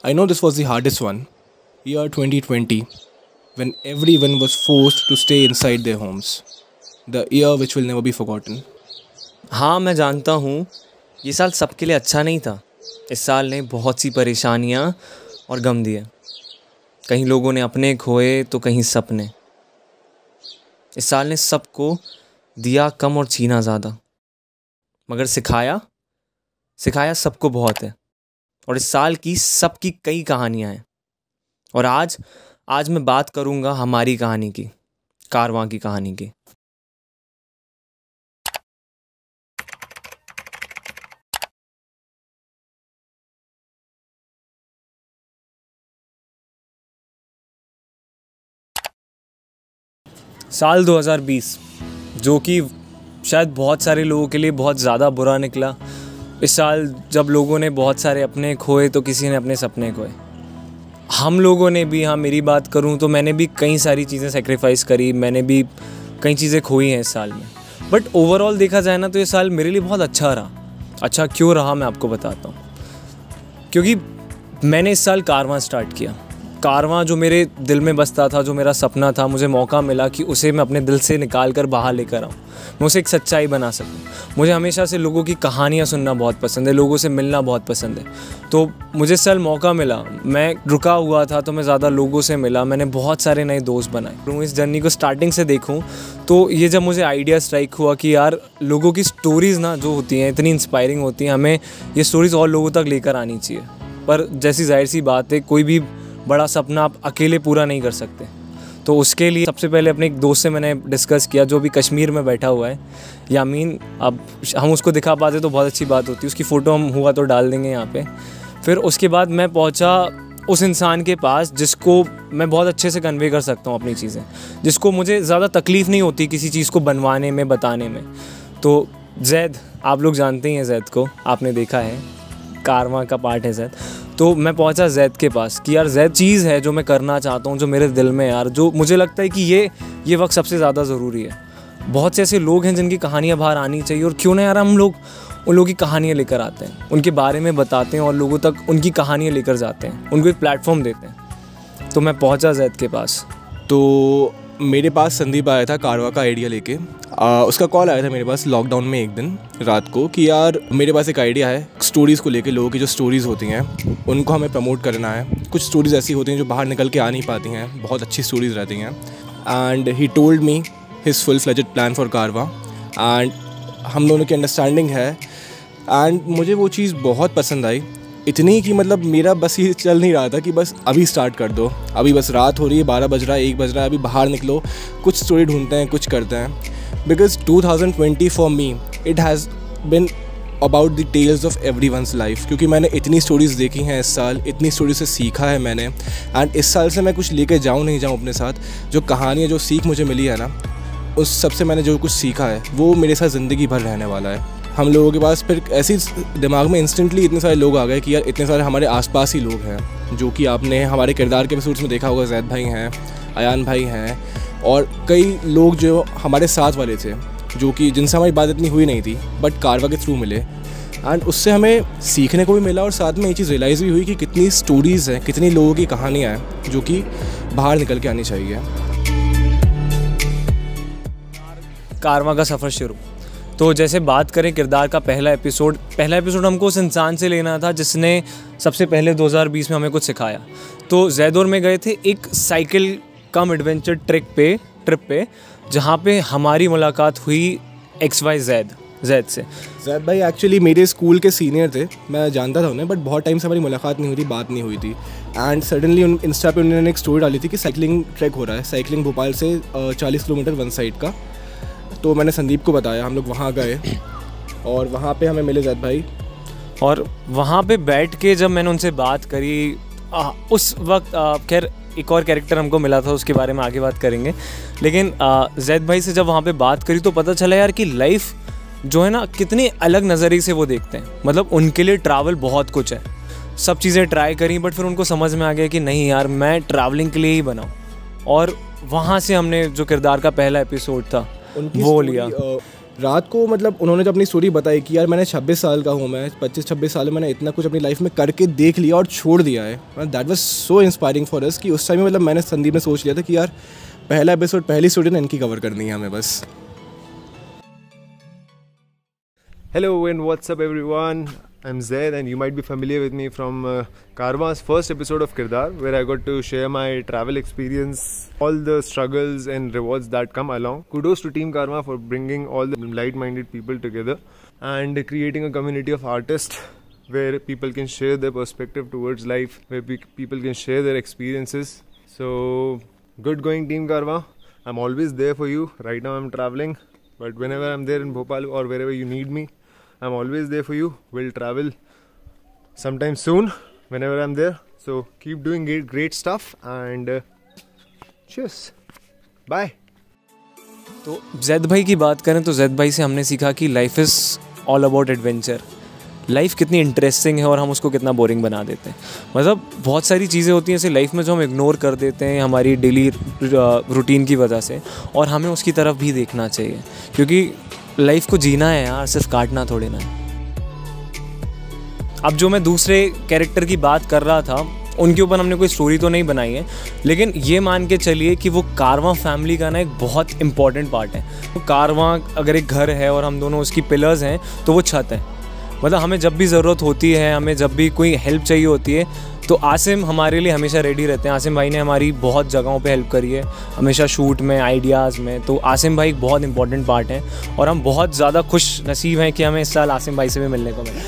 I know this was the hardest one, year 2020, when everyone was forced to stay inside their homes. The year which will never be forgotten. हाँ, मैं जानता हूँ ये साल सबके लिए अच्छा नहीं था। इस साल ने बहुत सी परेशानियाँ और गम दिए। कहीं लोगों ने अपने खोए तो कहीं सपने। इस साल ने सबको दिया कम और छीना ज़्यादा, मगर सिखाया सबको बहुत है। और इस साल की सबकी कई कहानियाँ हैं। और आज मैं बात करूँगा हमारी कहानी की, कारवां की कहानी की। साल 2020 जो कि शायद बहुत सारे लोगों के लिए बहुत ज़्यादा बुरा निकला। इस साल जब लोगों ने बहुत सारे अपने खोए तो किसी ने अपने सपने खोए। हम लोगों ने भी, हाँ मेरी बात करूँ तो मैंने भी कई सारी चीज़ें सेक्रीफाइस करी, मैंने भी कई चीज़ें खोई हैं इस साल में। बट ओवरऑल देखा जाए ना तो ये साल मेरे लिए बहुत अच्छा रहा। अच्छा क्यों रहा मैं आपको बताता हूँ। क्योंकि मैंने इस साल कारवां स्टार्ट किया। कारवां जो मेरे दिल में बसता था, जो मेरा सपना था, मुझे मौका मिला कि उसे मैं अपने दिल से निकाल कर बाहर लेकर आऊँ, मैं उसे एक सच्चाई बना सकूँ। मुझे हमेशा से लोगों की कहानियाँ सुनना बहुत पसंद है, लोगों से मिलना बहुत पसंद है। तो मुझे इस साल मौका मिला, मैं रुका हुआ था तो मैं ज़्यादा लोगों से मिला, मैंने बहुत सारे नए दोस्त बनाए। इस जर्नी को स्टार्टिंग से देखूँ तो ये जब मुझे आइडिया स्ट्राइक हुआ कि यार लोगों की स्टोरीज़ ना जो होती हैं इतनी इंस्पायरिंग होती हैं, हमें ये स्टोरीज़ और लोगों तक लेकर आनी चाहिए। पर जैसी जाहिर सी बात है, कोई भी बड़ा सपना आप अकेले पूरा नहीं कर सकते। तो उसके लिए सबसे पहले अपने एक दोस्त से मैंने डिस्कस किया जो भी कश्मीर में बैठा हुआ है, यामीन। अब हम उसको दिखा पाते तो बहुत अच्छी बात होती, उसकी फ़ोटो हम हुआ तो डाल देंगे यहाँ पे। फिर उसके बाद मैं पहुँचा उस इंसान के पास जिसको मैं बहुत अच्छे से कन्वे कर सकता हूँ अपनी चीज़ें, जिसको मुझे ज़्यादा तकलीफ़ नहीं होती किसी चीज़ को बनवाने में, बताने में। तो जैद, आप लोग जानते ही हैं जैद को, आपने देखा है, कारवां का पार्ट है जैद। तो मैं पहुंचा जैद के पास कि यार जैद चीज़ है जो मैं करना चाहता हूं, जो मेरे दिल में यार, जो मुझे लगता है कि ये वक्त सबसे ज़्यादा ज़रूरी है। बहुत से ऐसे लोग हैं जिनकी कहानियां बाहर आनी चाहिए, और क्यों ना यार हम लोग उन लोगों की कहानियां लेकर आते हैं, उनके बारे में बताते हैं और लोगों तक उनकी कहानियां लेकर जाते हैं, उनको एक प्लेटफॉर्म देते हैं। तो मैं पहुँचा जैद के पास। तो मेरे पास संदीप आया था कारवां का आइडिया लेके। उसका कॉल आया था मेरे पास लॉकडाउन में एक दिन रात को कि यार मेरे पास एक आइडिया है स्टोरीज़ को लेके। लोगों की जो स्टोरीज़ होती हैं उनको हमें प्रमोट करना है। कुछ स्टोरीज़ ऐसी होती हैं जो बाहर निकल के आ नहीं पाती हैं, बहुत अच्छी स्टोरीज़ रहती हैं। And he told me his full fledged plan for Karwaan, and हम दोनों की अंडरस्टैंडिंग है। एंड मुझे वो चीज़ बहुत पसंद आई, इतनी कि मतलब मेरा बस ये चल नहीं रहा था कि बस अभी स्टार्ट कर दो, अभी बस रात हो रही है, 12 बज रहा है, 1 बज रहा है, अभी बाहर निकलो, कुछ स्टोरी ढूंढते हैं, कुछ करते हैं। Because 2020 for me it has been about the tales of every one's life. क्योंकि मैंने इतनी स्टोरीज़ देखी हैं इस साल, इतनी स्टोरी से सीखा है मैंने। एंड इस साल से मैं कुछ लेके जाऊँ नहीं जाऊँ अपने साथ, जो कहानियाँ, जो सीख मुझे मिली है ना, उस सबसे मैंने जो कुछ सीखा है वो मेरे साथ ज़िंदगी भर रहने वाला है। हम लोगों के पास फिर ऐसी दिमाग में इंस्टेंटली इतने सारे लोग आ गए कि यार इतने सारे हमारे आसपास ही लोग हैं, जो कि आपने हमारे किरदार के एपिसोड्स में देखा होगा। जैद भाई हैं, अयान भाई हैं, और कई लोग जो हमारे साथ वाले थे, जो कि जिनसे हमारी बात इतनी हुई नहीं थी, बट कारवां के थ्रू मिले। एंड उससे हमें सीखने को भी मिला, और साथ में ये चीज़ रियलाइज़ भी हुई कि कितनी स्टोरीज़ हैं, कितनी लोगों की कहानियाँ हैं जो कि बाहर निकल के आनी चाहिए। कारवां का सफ़र शुरू। तो जैसे बात करें किरदार का पहला एपिसोड हमको उस इंसान से लेना था जिसने सबसे पहले 2020 में हमें कुछ सिखाया। तो जैद और मैं गए थे एक साइकिल कम एडवेंचर ट्रिप पे, जहाँ पे हमारी मुलाकात हुई XY जैद से। जैद भाई एक्चुअली मेरे स्कूल के सीनियर थे, मैं जानता था उन्हें, बट बहुत टाइम से हमारी मुलाकात नहीं हुई थी, बात नहीं हुई थी। एंड सडनली इंस्टा पे उन्होंने एक स्टोरी डाली थी कि साइकिलिंग ट्रैक हो रहा है, साइकिलिंग भोपाल से 40 किलोमीटर वन साइड का। तो मैंने संदीप को बताया, हम लोग वहाँ गए और वहाँ पे हमें मिले जैद भाई। और वहाँ पे बैठ के जब मैंने उनसे बात करी, उस वक्त खैर एक और कैरेक्टर हमको मिला था, उसके बारे में आगे बात करेंगे। लेकिन जैद भाई से जब वहाँ पे बात करी तो पता चला यार कि लाइफ जो है ना कितनी अलग नज़रिए से वो देखते हैं। मतलब उनके लिए ट्रैवल बहुत कुछ है, सब चीज़ें ट्राई करी, बट फिर उनको समझ में आ गया कि नहीं यार मैं ट्रैवलिंग के लिए ही बना हूँ। और वहाँ से हमने जो किरदार का पहला एपिसोड था वो लिया। रात को मतलब उन्होंने जब अपनी स्टोरी बताई कि यार मैंने 26 साल का हूँ, मैं 25-26 साल में मैंने इतना कुछ अपनी लाइफ में करके देख लिया और छोड़ दिया है, that was so inspiring for us कि उस टाइम में मतलब मैंने संदीप ने सोच लिया था कि यार पहला एपिसोड पहली स्टोरी ना इनकी कवर करनी है हमें बस। Hello and what's up everyone, I'm Zaid and you might be familiar with me from Karwa's first episode of Kirdar, where I got to share my travel experience, all the struggles and rewards that come along. Kudos to Team Karwa for bringing all the like-minded people together and creating a community of artists where people can share their perspective towards life, where people can share their experiences. So good going Team Karwa, I'm always there for you. Right now I'm traveling, but whenever I'm there in Bhopal or wherever you need me, I'm always there for you. We'll travel sometime soon whenever I'm there. So keep doing great stuff and cheers. Bye. तो जैद भाई की बात करें तो जैद भाई से हमने सीखा कि life is all about adventure. Life कितनी इंटरेस्टिंग है और हम उसको कितना बोरिंग बना देते हैं। मतलब बहुत सारी चीज़ें होती हैं ऐसे लाइफ में जो हम इग्नोर कर देते हैं हमारी डेली रूटीन की वजह से, और हमें उसकी तरफ भी देखना चाहिए, क्योंकि लाइफ को जीना है यार, सिर्फ काटना थोड़ी ना है। अब जो मैं दूसरे कैरेक्टर की बात कर रहा था उनके ऊपर हमने कोई स्टोरी तो नहीं बनाई है, लेकिन ये मान के चलिए कि वो कारवां फैमिली का ना एक बहुत इंपॉर्टेंट पार्ट है। तो कारवां अगर एक घर है और हम दोनों उसकी पिलर्स हैं तो वो छत है। मतलब हमें जब भी ज़रूरत होती है, हमें जब भी कोई हेल्प चाहिए होती है, तो आसिम हमारे लिए हमेशा रेडी रहते हैं। आसिम भाई ने हमारी बहुत जगहों पे हेल्प करी है, हमेशा शूट में, आइडियाज़ में। तो आसिम भाई एक बहुत इंपॉर्टेंट पार्ट है और हम बहुत ज़्यादा खुश नसीब हैं कि हमें इस साल आसिम भाई से भी मिलने को मिला।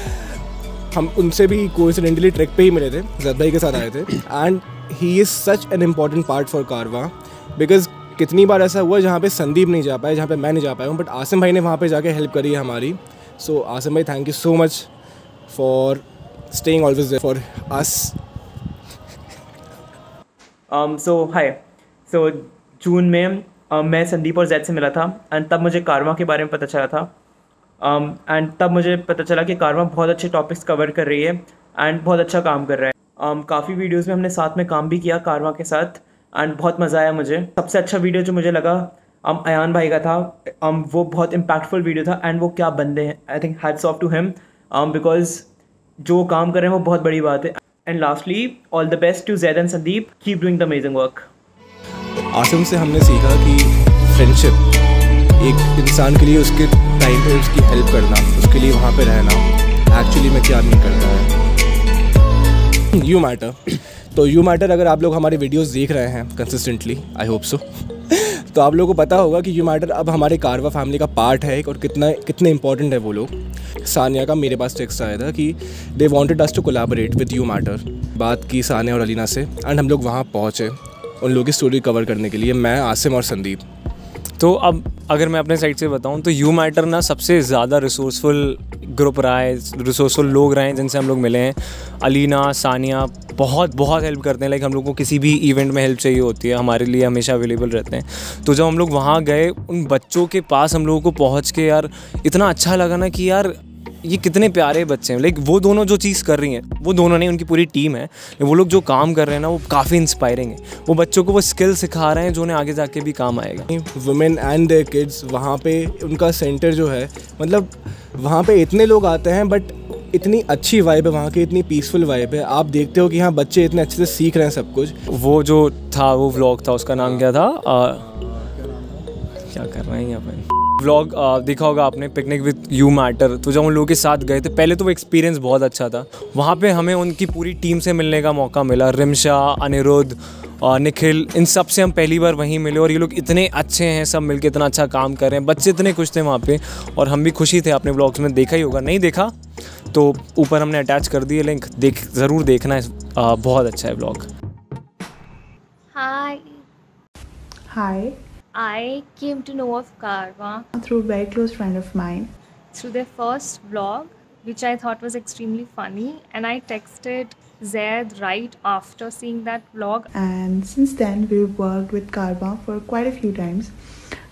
हम उनसे भी कोइंसिडेंटली ट्रैक पे ही मिले थे, जैद भाई के साथ आए थे, and he is such an important part for Karwaan. Because कितनी बार ऐसा हुआ जहाँ पे संदीप नहीं जा पाए, जहाँ पे मैं नहीं जा पाया हूँ, बट आसिम भाई ने वहाँ पे जाके हेल्प करी है हमारी। सो आसिम भाई, thank you so much for staying always there for us. So June में मैं संदीप और जैद से मिला था, एंड तब मुझे कारवां के बारे में पता चला था। एंड तब मुझे पता चला कि कारवां बहुत अच्छे टॉपिक्स कवर कर रही है एंड बहुत अच्छा काम कर रहा है। काफ़ी वीडियोस में हमने साथ में काम भी किया कारवां के साथ, एंड बहुत मज़ा आया मुझे। सबसे अच्छा वीडियो जो मुझे लगा अयान भाई का था। वो बहुत इम्पैक्टफुल वीडियो था, एंड वो क्या बंदे हैं। I think hats off to him, because जो काम कर रहे हैं वो बहुत बड़ी बात है। And lastly, all the best to Zaid and Sandeep, keep doing the amazing work. Asim से हमने सीखा कि फ्रेंडशिप एक इंसान के लिए उसके टाइम पे उसकी हेल्प करना, उसके लिए वहाँ पे रहना एक्चुअली में क्या नहीं करता है। You matter. तो यू मैटर अगर आप लोग हमारे वीडियोस देख रहे हैं कंसिस्टेंटली, आई होप सो, तो आप लोगों को पता होगा कि यू मैटर अब हमारे कारवां फैमिली का पार्ट है और कितने इंपॉर्टेंट है वो लोग। सानिया का मेरे पास टेक्स्ट आया था कि they wanted us to collaborate with you matter. बात की सानिया और अलीना से, एंड हम लोग वहाँ पहुँचे उन लोगों की स्टोरी कवर करने के लिए, मैं, आसिम और संदीप। तो अब अगर मैं अपने साइड से बताऊं तो यू मैटर ना सबसे ज़्यादा रिसोर्सफुल ग्रुप रहा है, रिसोर्सफुल लोग रहे हैं जिनसे हम लोग मिले हैं। अलीना, सानिया बहुत हेल्प करते हैं। लाइक हम लोग को किसी भी इवेंट में हेल्प चाहिए होती है, हमारे लिए हमेशा अवेलेबल रहते हैं। तो जब हम लोग वहाँ गए, उन बच्चों के पास हम लोगों को पहुँच के यार इतना अच्छा लगा ना कि यार ये कितने प्यारे बच्चे हैं। लाइक वो दोनों जो चीज़ कर रही हैं, वो दोनों नहीं, उनकी पूरी टीम है, वो लोग जो काम कर रहे हैं ना वो काफ़ी इंस्पायरिंग है। वो बच्चों को वो स्किल सिखा रहे हैं जो उन्हें आगे जाके भी काम आएगा। वुमेन एंड देयर किड्स, वहाँ पे उनका सेंटर जो है, मतलब वहाँ पे इतने लोग आते हैं बट इतनी अच्छी वाइब है वहाँ की, इतनी पीसफुल वाइब है। आप देखते हो कि हाँ बच्चे इतने अच्छे से सीख रहे हैं सब कुछ। वो जो था वो व्लॉग था, उसका नाम क्या था, क्या कर रहे हैं यहाँ पे, व्लॉग देखा होगा आपने, पिकनिक विद यू मैटर। तो जब उन लोगों के साथ गए थे, पहले तो वो एक्सपीरियंस बहुत अच्छा था। वहाँ पे हमें उनकी पूरी टीम से मिलने का मौका मिला। रिमशा, अनिरुद्ध, निखिल, इन सब से हम पहली बार वहीं मिले, और ये लोग इतने अच्छे हैं, सब मिलके इतना अच्छा काम कर रहे हैं। बच्चे इतने खुश थे वहाँ पे, और हम भी खुशी थे। आपने व्लॉग्स में देखा ही होगा, नहीं देखा तो ऊपर हमने अटैच कर दिए लिंक, ज़रूर देखना है, बहुत अच्छा है vlog. Hi. I came to know of Karwa Through a very close friend of mine. through their first vlog, which I thought was extremely funny, and I texted Zaid right after seeing that vlog. And since then, we've worked with Karwa for quite a few times.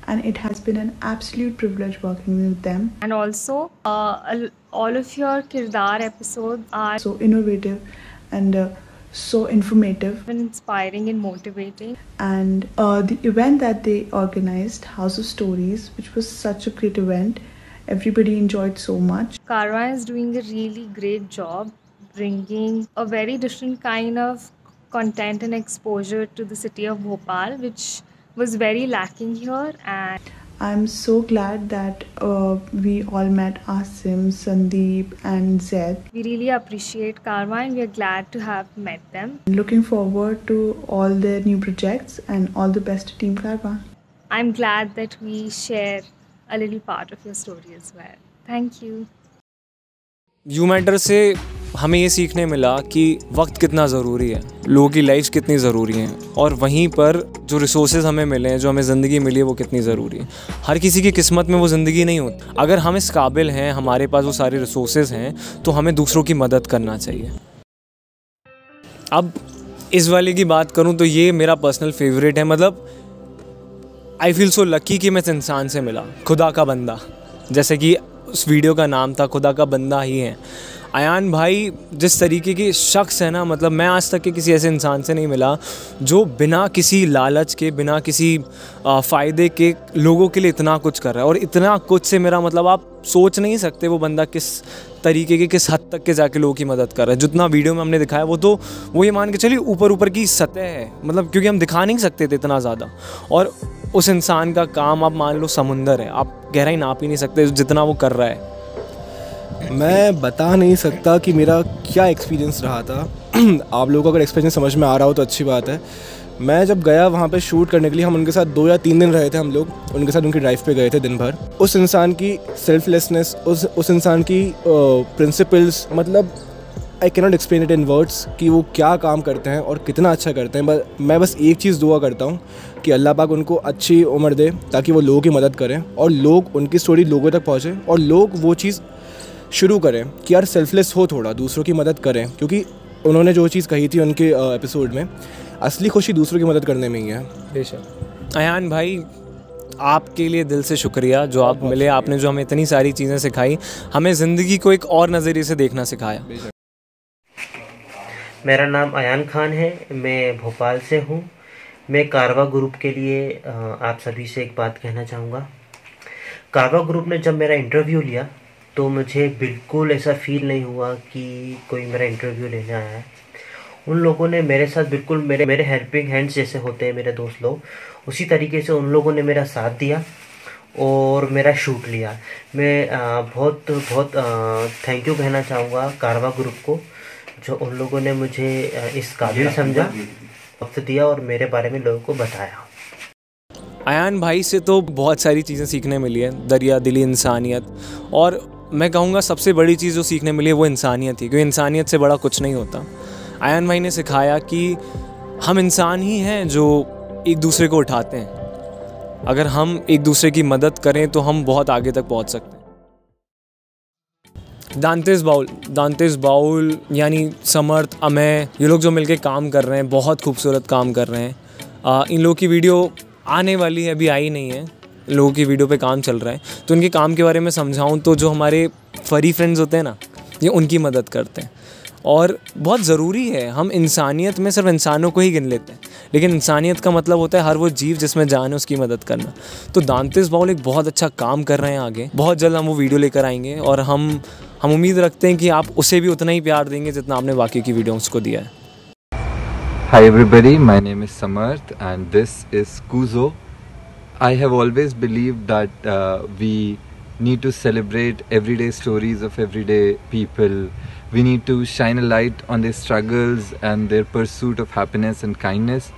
And it has been an absolute privilege working with them. And also, all of your Kirdar episodes are So innovative and so informative. And inspiring and motivating. And the event that they organized, House of Stories, which was such a great event, everybody enjoyed so much. Carvaan is doing a really great job bringing a very different kind of content and exposure to the city of Bhopal, which was very lacking here. And I'm so glad that we all met Asim, Sandeep, and Zaid. we really appreciate Carvaan and we are glad to have met them. Looking forward to all their new projects and all the best to Team Carvaan. I'm glad that we share a little part of your story as well. Thank you. You matter से हमें ये सीखने मिला कि वक्त कितना ज़रूरी है, लोगों की लाइफ कितनी ज़रूरी हैं, और वहीं पर जो रिसोर्सेज हमें मिले हैं, जो हमें ज़िंदगी मिली है, वो कितनी ज़रूरी है। हर किसी की किस्मत में वो ज़िंदगी नहीं होती। अगर हम इस काबिल हैं, हमारे पास वो सारे रिसोर्सेज हैं, तो हमें दूसरों की मदद करना चाहिए। अब इस वाले की बात करूँ तो ये मेरा पर्सनल फेवरेट है। मतलब आई फील सो लकी कि मैं इस इंसान से मिला, खुदा का बंदा, जैसे कि उस वीडियो का नाम था, खुदा का बंदा ही है। अयान भाई जिस तरीके के शख्स है ना, मतलब मैं आज तक के किसी ऐसे इंसान से नहीं मिला जो बिना किसी लालच के, बिना किसी फ़ायदे के लोगों के लिए इतना कुछ कर रहा है। और इतना कुछ से मेरा मतलब आप सोच नहीं सकते वो बंदा किस तरीके के, किस हद तक के जाके लोगों की मदद कर रहा है। जितना वीडियो में हमने दिखाया वो ये मान के चलिए ऊपर की सतह है, मतलब क्योंकि हम दिखा नहीं सकते थे इतना ज़्यादा। और उस इंसान का काम आप मान लो समुंदर है, आप गहराई नाप ही नहीं सकते जितना वो कर रहा है। मैं बता नहीं सकता कि मेरा क्या एक्सपीरियंस रहा था। आप लोगों को अगर एक्सपीरियंस समझ में आ रहा हो तो अच्छी बात है। मैं जब गया वहाँ पे शूट करने के लिए, हम उनके साथ 2 या 3 दिन रहे थे। हम लोग उनके साथ उनकी ड्राइव पे गए थे दिन भर। उस इंसान की सेल्फलेसनेस, उस इंसान की प्रिंसिपल्स, मतलब I cannot explain it in words कि वो क्या काम करते हैं और कितना अच्छा करते हैं। मैं बस एक चीज़ दुआ करता हूँ कि अल्लाह पाक उनको अच्छी उम्र दे ताकि वो लोगों की मदद करें और लोग, उनकी स्टोरी लोगों तक पहुँचे और लोग वो चीज़ शुरू करें कि यार सेल्फलेस हो, थोड़ा दूसरों की मदद करें। क्योंकि उन्होंने जो चीज़ कही थी उनके एपिसोड में, असली खुशी दूसरों की मदद करने में ही है। बेशक। अयान भाई आपके लिए दिल से शुक्रिया जो आप मिले, आपने जो हमें इतनी सारी चीज़ें सिखाई, हमें ज़िंदगी को एक और नज़रिए से देखना सिखाया। मेरा नाम अयान खान है, मैं भोपाल से हूँ। मैं कारवा ग्रुप के लिए आप सभी से एक बात कहना चाहूँगा। कारवा ग्रुप ने जब मेरा इंटरव्यू लिया तो मुझे बिल्कुल ऐसा फील नहीं हुआ कि कोई मेरा इंटरव्यू लेने आया है। उन लोगों ने मेरे साथ बिल्कुल मेरे हेल्पिंग हैंड्स जैसे होते हैं मेरे दोस्त लोग, उसी तरीके से उन लोगों ने मेरा साथ दिया और मेरा शूट लिया। मैं बहुत थैंक यू कहना चाहूँगा कारवा ग्रुप को, जो उन लोगों ने मुझे इस काबिल समझा, वक्त दिया और मेरे बारे में लोगों को बताया। अयान भाई से तो बहुत सारी चीज़ें सीखने मिली है, दरिया दिली, इंसानियत, और मैं कहूँगा सबसे बड़ी चीज़ जो सीखने मिली है वो इंसानियत ही, क्योंकि इंसानियत से बड़ा कुछ नहीं होता। अयान भाई ने सिखाया कि हम इंसान ही हैं जो एक दूसरे को उठाते हैं। अगर हम एक दूसरे की मदद करें तो हम बहुत आगे तक पहुँच सकते हैं। दांतेस बाउल यानी समर्थ, अमेय, ये लोग जो मिलके काम कर रहे हैं, बहुत खूबसूरत काम कर रहे हैं। इन लोगों की वीडियो आने वाली है, अभी आई नहीं है, लोगों की वीडियो पे काम चल रहा है। तो उनके काम के बारे में समझाऊं तो जो हमारे फरी फ्रेंड्स होते हैं ना, ये उनकी मदद करते हैं और बहुत ज़रूरी है। हम इंसानियत में सिर्फ इंसानों को ही गिन लेते हैं, लेकिन इंसानियत का मतलब होता है हर वो जीव जिसमें जान है उसकी मदद करना। तो दांतेस बाउल एक बहुत अच्छा काम कर रहे हैं आगे। बहुत जल्द हम वो वीडियो लेकर आएंगे और हम उम्मीद रखते हैं कि आप उसे भी उतना ही प्यार देंगे जितना आपने बाकी की वीडियोस को दिया है। Hi everybody, my name is Samarth and this is Kuzo. I have always believed that we need to celebrate everyday stories of everyday people. We need to shine a light on their struggles and their pursuit of happiness and kindness,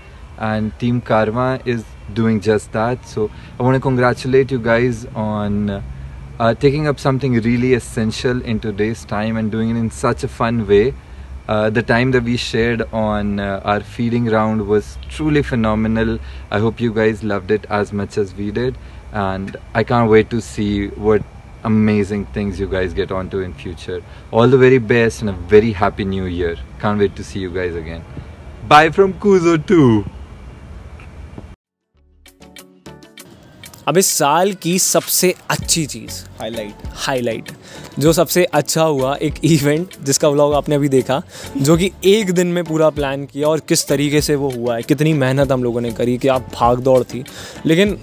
and Team Karma is doing just that. So I want to congratulate you guys on taking up something really essential in today's time and doing it in such a fun way. The time that we shared on our feeding round was truly phenomenal. I hope you guys loved it as much as we did, and I can't wait to see what amazing things you guys get onto in future. All the very best and a very happy new year. Can't wait to see you guys again. Bye from Kuzo too. अब इस साल की सबसे अच्छी चीज़ highlight जो सबसे अच्छा हुआ, एक इवेंट जिसका व्लॉग आपने अभी देखा, जो कि एक दिन में पूरा प्लान किया और किस तरीके से वो हुआ है, कितनी मेहनत हम लोगों ने करी, कि आप भाग दौड़ थी। लेकिन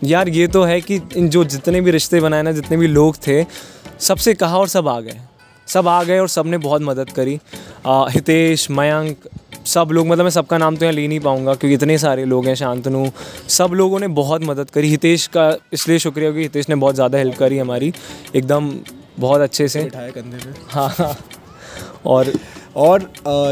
यार ये तो है कि इन जो जितने भी रिश्ते बनाए ना, जितने भी लोग थे, सबसे कहा और सब आ गए और सब ने बहुत मदद करी। हितेश, मयंक, सब लोग, मतलब मैं सबका नाम तो यहाँ ले नहीं पाऊँगा क्योंकि इतने सारे लोग हैं, शांतनु, सब लोगों ने बहुत मदद करी। हितेश का इसलिए शुक्रिया क्योंकि हितेश ने बहुत ज़्यादा हेल्प करी हमारी, एकदम बहुत अच्छे से बिठाया कंधे पे। हाँ। और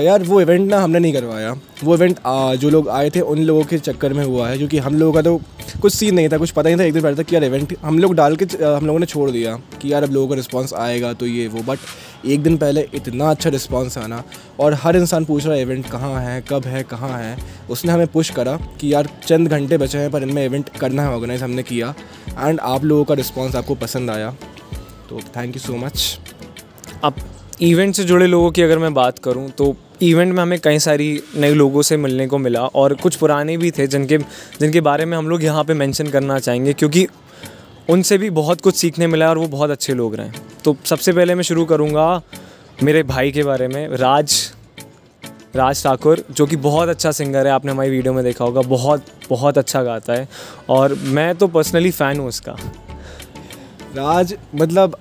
यार वो इवेंट ना हमने नहीं करवाया, वो इवेंट जो लोग आए थे उन लोगों के चक्कर में हुआ है, क्योंकि हम लोगों का तो कुछ सीन नहीं था, कुछ पता नहीं था एक दिन पहले तक कि यार इवेंट हम लोग डाल के हम लोगों ने छोड़ दिया कि यार अब लोगों का रिस्पांस आएगा तो ये वो। बट एक दिन पहले इतना अच्छा रिस्पांस आना, और हर इंसान पूछ रहा है इवेंट कहाँ है, कब है, कहाँ है। उसने हमें पुश करा कि यार चंद घंटे बचे हैं पर इनमें इवेंट करना है ऑर्गेनाइज। हमने किया एंड आप लोगों का रिस्पॉन्स आपको पसंद आया, तो थैंक यू सो मच। अब इवेंट से जुड़े लोगों की अगर मैं बात करूं तो इवेंट में हमें कई सारी नए लोगों से मिलने को मिला, और कुछ पुराने भी थे जिनके बारे में हम लोग यहाँ पे मेंशन करना चाहेंगे क्योंकि उनसे भी बहुत कुछ सीखने मिला और वो बहुत अच्छे लोग रहे। तो सबसे पहले मैं शुरू करूँगा मेरे भाई के बारे में, राज ठाकुर, जो कि बहुत अच्छा सिंगर है। आपने हमारी वीडियो में देखा होगा, बहुत अच्छा गाता है और मैं तो पर्सनली फ़ैन हूँ उसका। राज मतलब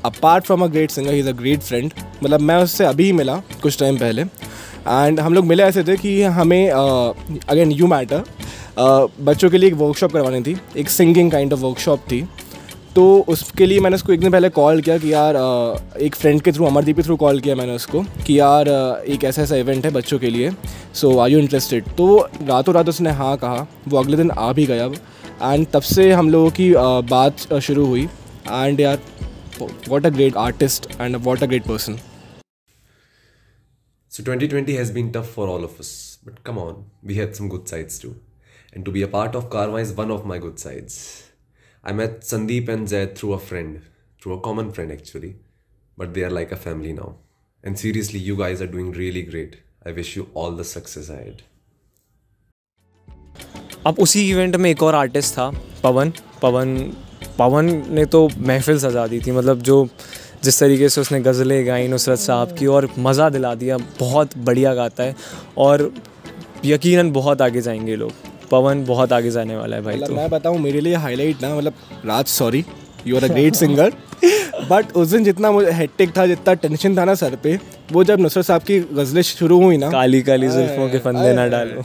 apart from a great singer, he is a great friend. मतलब मैं उससे अभी ही मिला कुछ टाइम पहले, एंड हम लोग मिले ऐसे थे कि हमें अगेन यू मैटर बच्चों के लिए एक वर्कशॉप करवानी थी, एक सिंगिंग काइंड ऑफ वर्कशॉप थी। तो उसके लिए मैंने उसको एक दिन पहले कॉल किया कि यार एक फ्रेंड के थ्रू, अमरदीप के थ्रू कॉल किया मैंने उसको कि यार एक ऐसा इवेंट है बच्चों के लिए, सो आर यू इंटरेस्टेड। तो रातों रात उसने हाँ कहा, वो अगले दिन आ भी गया एंड तब से हम लोगों की बात शुरू हुई। एंड यार what a great artist and what a great person. So 2020 has been tough for all of us, but come on, we had some good sides too. And to be a part of Karma is one of my good sides. I met Sandeep and Zaid through a common friend actually, but they are like a family now. And seriously, you guys are doing really great. I wish you all the success ahead. अब उसी event में एक और artist था, पवन ने तो महफिल सजा दी थी। मतलब जो जिस तरीके से उसने गज़लें गाई नुसरत साहब की और मज़ा दिला दिया, बहुत बढ़िया गाता है और यकीनन बहुत आगे जाएंगे लोग। पवन बहुत आगे जाने वाला है भाई। मतलब तो मैं बताऊँ मेरे लिए हाईलाइट ना, मतलब Raj, sorry you are a great singer, but उस दिन जितना मुझे हेक्टिक था, जितना टेंशन था ना सर पे, वो जब नुसरत साहब की गज़लें शुरू हुई ना, काली काली जुल्फों के फंदे ना डालो,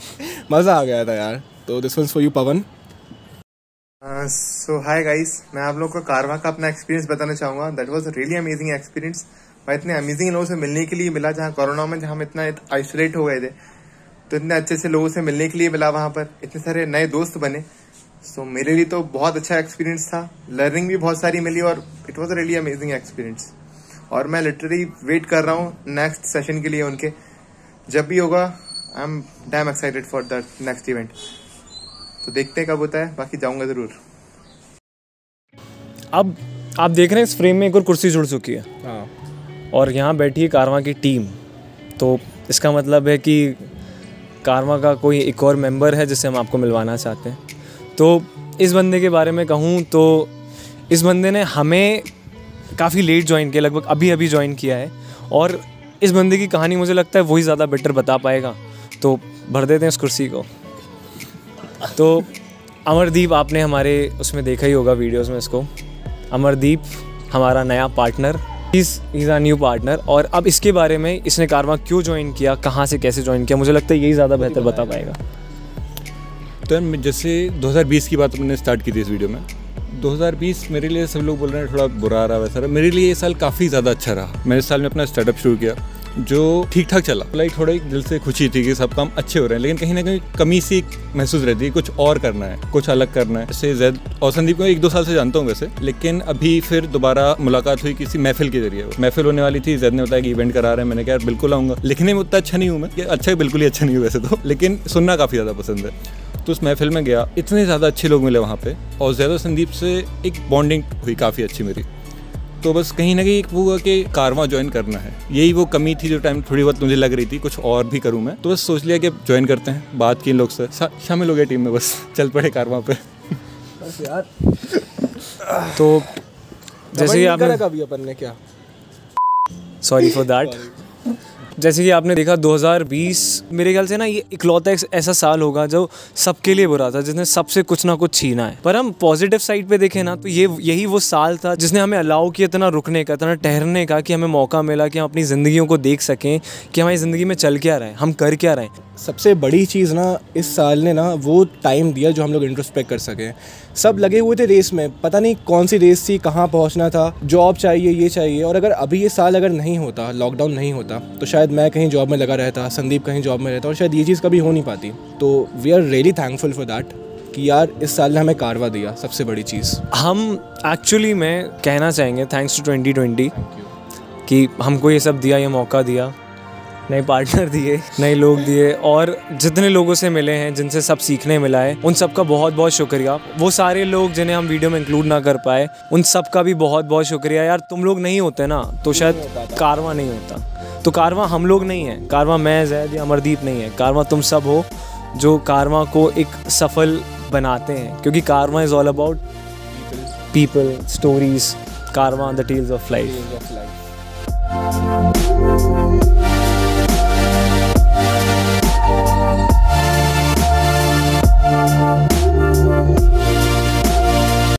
मज़ा आ गया था यार। तो this one's for you Pawan. So hi guys, मैं आप लोगों को कारवा का अपना एक्सपीरियंस बताना चाहूँगा। That was a really amazing experience. मैं इतने अमेजिंग लोगों से मिलने के लिए मिला, जहाँ कोरोना में जहाँ हम इतना आइसोलेट हो गए थे, तो इतने अच्छे से लोगों से मिलने के लिए मिला, वहाँ पर इतने सारे नए दोस्त बने। सो मेरे लिए तो बहुत अच्छा एक्सपीरियंस था, लर्निंग भी बहुत सारी मिली और it was a really amazing experience. और मैं लिटरली वेट कर रहा हूँ नेक्स्ट सेशन के लिए उनके, जब भी होगा। I am damn excited for the next event. तो देखते हैं कब होता है, बाकी जाऊंगा ज़रूर। अब आप देख रहे हैं इस फ्रेम में एक और कुर्सी जुड़ चुकी है। हाँ, और यहाँ बैठी है कारवा की टीम। तो इसका मतलब है कि कारवा का कोई एक और मेंबर है जिसे हम आपको मिलवाना चाहते हैं। तो इस बंदे के बारे में कहूँ तो इस बंदे ने हमें काफ़ी लेट ज्वाइन किया, लगभग अभी ज्वाइन किया है। और इस बंदे की कहानी मुझे लगता है वही ज़्यादा बेटर बता पाएगा। तो भर देते हैं इस कुर्सी को। तो अमरदीप, आपने हमारे उसमें देखा ही होगा वीडियोस में इसको। अमरदीप हमारा नया partner, is a new partner. और अब इसके बारे में इसने कारवा क्यों ज्वाइन किया, कहाँ से कैसे ज्वाइन किया, मुझे लगता है यही ज़्यादा बेहतर बता पाएगा। तो जैसे 2020 की बात मैंने स्टार्ट की थी इस वीडियो में। 2020 मेरे लिए सब लोग बोल रहे हैं थोड़ा बुरा रहा, वैसा रहा। मेरे लिए ये साल काफ़ी ज़्यादा अच्छा रहा। मैंने इस साल में अपना स्टार्टअप शुरू किया जो ठीक ठाक चला। लाइक थोड़ा दिल से खुशी थी कि सब काम अच्छे हो रहे हैं, लेकिन कहीं ना कहीं कमी सी महसूस रहती है, कुछ और करना है, कुछ अलग करना है। जैसे जैद और संदीप को 1-2 साल से जानता हूँ वैसे, लेकिन अभी फिर दोबारा मुलाकात हुई किसी महफिल के जरिए। महफिल होने वाली थी, जैद ने बताया कि इवेंट करा रहे हैं। मैंने कहा बिल्कुल आऊँगा। लिखने में उतना अच्छा नहीं हूँ मैं, अच्छा बिल्कुल ही अच्छा नहीं हूँ वैसे तो, लेकिन सुनना काफ़ी ज़्यादा पसंद है। तो उस महफिल में गया, इतने ज़्यादा अच्छे लोग मिले वहाँ पे, और ज़्यादा संदीप से एक बॉन्डिंग हुई काफ़ी अच्छी मेरी। तो बस कहीं ना कहीं एक वो हुआ कि कारवा ज्वाइन करना है। यही वो कमी थी जो टाइम थोड़ी बहुत मुझे लग रही थी, कुछ और भी करूँ मैं। तो बस सोच लिया कि ज्वाइन करते हैं, बात की इन लोग से, शामिल हो गए टीम में, बस चल पड़े कारवा पे। बस यार। तो जैसे कि आपने कभी अपन ने क्या, सॉरी फॉर दैट, जैसे कि आपने देखा 2020 मेरे ख्याल से ना ये इकलौता एक ऐसा साल होगा जो सबके लिए बुरा था, जिसने सबसे कुछ ना कुछ छीना है। पर हम पॉजिटिव साइड पे देखें ना तो यही वो साल था जिसने हमें अलाउ किया इतना रुकने का, इतना ठहरने का, कि हमें मौका मिला कि हम अपनी ज़िंदगियों को देख सकें कि हमारी ज़िंदगी में चल क्या रहा है, हम कर क्या रहे हैं। सबसे बड़ी चीज़ ना इस साल ने ना वो टाइम दिया जो हम लोग इंट्रोस्पेक्ट कर सकें। सब लगे हुए थे रेस में, पता नहीं कौन सी रेस थी, कहाँ पहुँचना था, जॉब चाहिए, ये चाहिए। और अगर अभी ये साल अगर नहीं होता, लॉकडाउन नहीं होता, तो शायद मैं कहीं जॉब में लगा रहता, संदीप कहीं जॉब में रहता, और शायद ये चीज़ कभी हो नहीं पाती। तो we are really thankful for that कि यार इस साल ने हमें कारवा दिया, सबसे बड़ी चीज़। हम एक्चुअली में कहना चाहेंगे थैंक्स टू 2020 कि हमको ये सब दिया, ये मौका दिया, नए पार्टनर दिए, नए लोग दिए, और जितने लोगों से मिले हैं, जिनसे सब सीखने मिला है, उन सब का बहुत बहुत शुक्रिया। वो सारे लोग जिन्हें हम वीडियो में इंक्लूड ना कर पाए, उन सब का भी बहुत बहुत शुक्रिया। यार तुम लोग नहीं होते ना तो शायद कारवा नहीं होता। तो कारवा हम लोग नहीं है, कारवा मैं, जैद या अमरदीप नहीं है, कारवा तुम सब हो जो कारवा को एक सफल बनाते हैं। क्योंकि कारवा is all about people, stories, कारवा द टेल्स ऑफ लाइफ।